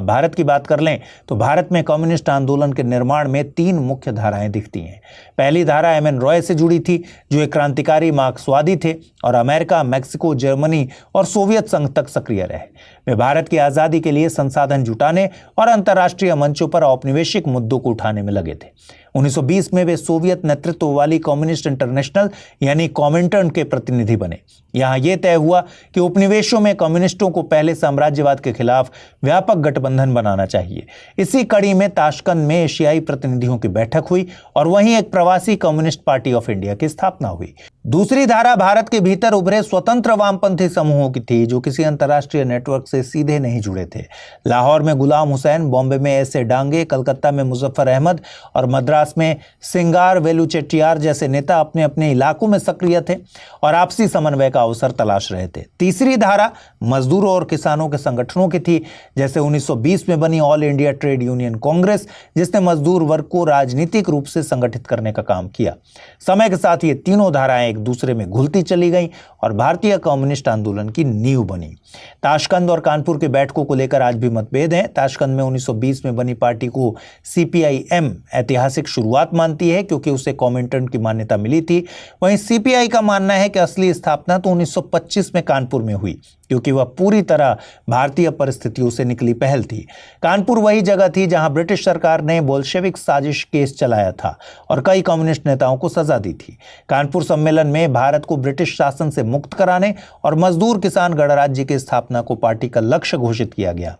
भारत की बात कर लें तो भारत में कम्युनिस्ट आंदोलन के निर्माण में 3 मुख्य धाराएं दिखती हैं। पहली धारा एम.एन. रॉय से जुड़ी थी, जो एक क्रांतिकारी मार्क्सवादी थे और अमेरिका, मैक्सिको, जर्मनी और सोवियत संघ तक सक्रिय रहे। वे भारत की आजादी के लिए संसाधन जुटाने और अंतर्राष्ट्रीय मंचों पर औपनिवेशिक मुद्दों को उठाने में लगे थे। 1920 में वे सोवियत नेतृत्व वाली कम्युनिस्ट इंटरनेशनल यानी कॉमिंटर्न के प्रतिनिधि बने। यहां यह तय हुआ कि उपनिवेशों में कम्युनिस्टों को पहले साम्राज्यवाद के खिलाफ व्यापक गठबंधन बनाना चाहिए। इसी कड़ी में ताशकंद में एशियाई प्रतिनिधियों की बैठक हुई और वहीं एक प्रवासी कम्युनिस्ट पार्टी ऑफ इंडिया की स्थापना हुई। दूसरी धारा भारत के भीतर उभरे स्वतंत्र वामपंथी समूहों की थी, जो किसी अंतर्राष्ट्रीय नेटवर्क से सीधे नहीं जुड़े थे। लाहौर में गुलाम हुसैन, बॉम्बे में एस.ए. डांगे, कलकत्ता में मुजफ्फर अहमद और मद्रास में सिंगार वेलु चेट्टियार जैसे नेता अपने अपने इलाकों में सक्रिय थे और आपसी समन्वय का अवसर तलाश रहे थे। तीसरी धारा मजदूरों और किसानों के संगठनों की थी, जैसे 1920 में बनी all India trade union Congress, जिसने मजदूर वर्ग को राजनीतिक रूप से संगठित करने का काम किया। समय के साथ ये तीनों धाराएं एक दूसरे में घुलती चली गईं और भारतीय कम्युनिस्ट आंदोलन की नींव बनी। ताशकंद और कानपुर की बैठकों को लेकर आज भी मतभेद हैं। ताशकंद में 1920 में बनी पार्टी को सीपीआई-एम ऐतिहासिक शुरुआत मानती है, क्योंकि उसे कॉमिंटर्न की मान्यता मिली थी। वहीं सीपीआई का मानना है कि असली स्थापना तो 1925 में कानपुर में हुई, क्योंकि वह पूरी तरह भारतीय परिस्थितियों से निकली पहल थी। कानपुर वही जगह थी जहां ब्रिटिश सरकार ने बोल्शेविक साजिश केस चलाया था और कई कम्युनिस्ट नेताओं को सजा दी थी। कानपुर सम्मेलन में भारत को ब्रिटिश शासन से मुक्त कराने और मजदूर किसान गणराज्य की स्थापना को पार्टी का लक्ष्य घोषित किया गया।